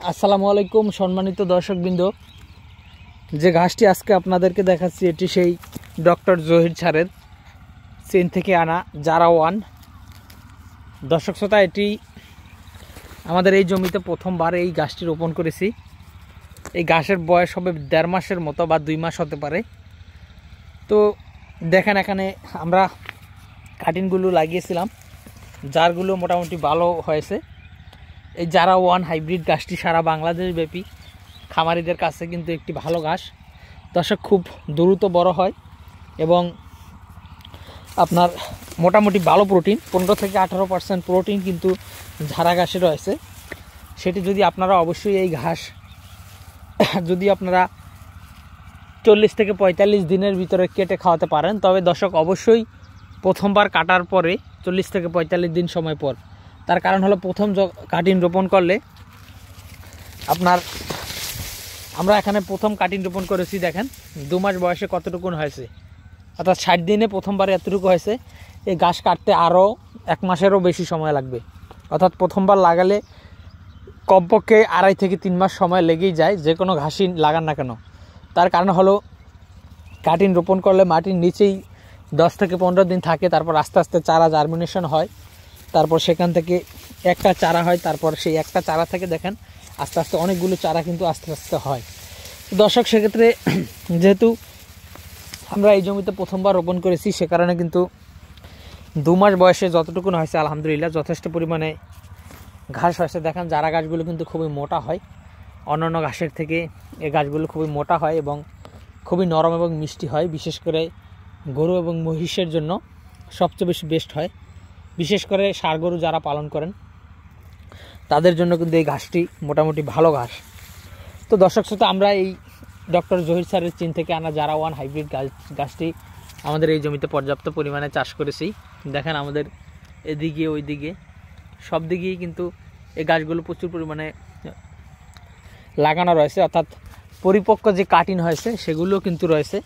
আসসালামু আলাইকুম সম্মানিত দর্শকবৃন্দ, যে ঘাসটি আজকে আপনাদেরকে দেখাচ্ছি এটি সেই ডক্টর জহির স্যারের চীন থেকে আনা জারা ওয়ান। দর্শক শ্রোতা, এটি আমাদের এই জমিতে প্রথমবার এই গাছটি রোপণ করেছি। এই গাছের বয়স হবে 1.5 মাসের মতো বা 2 মাস হতে পারে। তো দেখেন, এখানে আমরা কাটিংগুলো লাগিয়েছিলাম, জারগুলো মোটামুটি ভালো হয়েছে। এই জারা ওয়ান হাইব্রিড গাছটি সারা বাংলাদেশ ব্যাপী খামারিদের কাছে কিন্তু একটি ভালো ঘাস। দর্শক, খুব দ্রুত বড় হয় এবং আপনার মোটামুটি ভালো প্রোটিন, 15 থেকে 18% প্রোটিন কিন্তু ঝাড়া ঘাসে রয়েছে। সেটি যদি আপনারা অবশ্যই এই ঘাস যদি আপনারা 40 থেকে 45 দিনের ভিতরে কেটে খাওয়াতে পারেন, তবে দর্শক অবশ্যই প্রথমবার কাটার পরে 40 থেকে 45 দিন সময় পর। তার কারণ হলো, প্রথম কাটিং রোপণ করলে আমরা এখানে প্রথম কাটিং রোপণ করেছি, দেখেন 2 মাস বয়সে কতটুকুন হয়েছে, অর্থাৎ 60 দিনে প্রথমবার এতটুকু হয়েছে। এই ঘাস কাটতে আরও 1 মাসেরও বেশি সময় লাগবে, অর্থাৎ প্রথমবার লাগালে কমপক্ষে 2.5 থেকে 3 মাস সময় লেগেই যায়, যে কোনো ঘাসই লাগান না কেন। তার কারণ হলো, কাটিং রোপণ করলে মাটির নিচেই 10 থেকে 15 দিন থাকে, তারপর আস্তে আস্তে চারা জার্মিনেশন হয়, তারপর সেখান থেকে একটা চারা হয়, তারপর সেই একটা চারা থেকে দেখেন আস্তে আস্তে অনেকগুলো চারা কিন্তু আস্তে আস্তে হয়। দর্শক, সেক্ষেত্রে যেহেতু আমরা এই জমিতে প্রথমবার রোপণ করেছি, সে কারণে কিন্তু 2 মাস বয়সে যতটুকুন হয়েছে আলহামদুলিল্লাহ যথেষ্ট পরিমাণে ঘাস হয়েছে। দেখেন, জারা গাছগুলো কিন্তু খুবই মোটা হয়, অন্যান্য ঘাসের থেকে এই গাছগুলো খুবই মোটা হয় এবং খুবই নরম এবং মিষ্টি হয়। বিশেষ করে গরু এবং মহিষের জন্য সবচেয়ে বেশি বেস্ট হয়। বিশেষ করে ষাঁড় গরু যারা পালন করেন তাদের জন্য কিন্তু এই ঘাসটি মোটামুটি ভালো ঘাস। তো দর্শক শ্রোতা, আমরা এই ডক্টর জহির স্যারের চীন থেকে আনা জারা ওয়ান হাইব্রিড গাছটি আমাদের এই জমিতে পর্যাপ্ত পরিমাণে চাষ করেছি। দেখেন, আমাদের এদিকে ওইদিকে সব দিকেই কিন্তু এই গাছগুলো প্রচুর পরিমাণে লাগানো রয়েছে, অর্থাৎ পরিপক্ক যে কাটিং হয়েছে সেগুলো কিন্তু রয়েছে।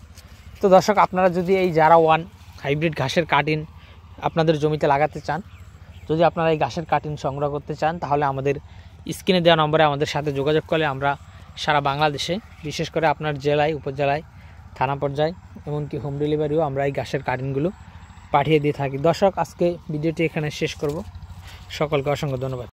তো দর্শক, আপনারা যদি এই জারা ওয়ান হাইব্রিড ঘাসের কাটিং আপনাদের জমিতে লাগাতে চান, যদি আপনারা এই ঘাসের কাটিং সংগ্রহ করতে চান, তাহলে আমাদের স্ক্রিনে দেওয়া নম্বরে আমাদের সাথে যোগাযোগ করলে আমরা সারা বাংলাদেশে, বিশেষ করে আপনার জেলায়, উপজেলায়, থানা পর্যায়ে, এমনকি হোম ডেলিভারিও আমরা এই ঘাসের কাটিংগুলো পাঠিয়ে দিয়ে থাকি। দর্শক, আজকে ভিডিওটি এখানে শেষ করব। সকলকে অসংখ্য ধন্যবাদ।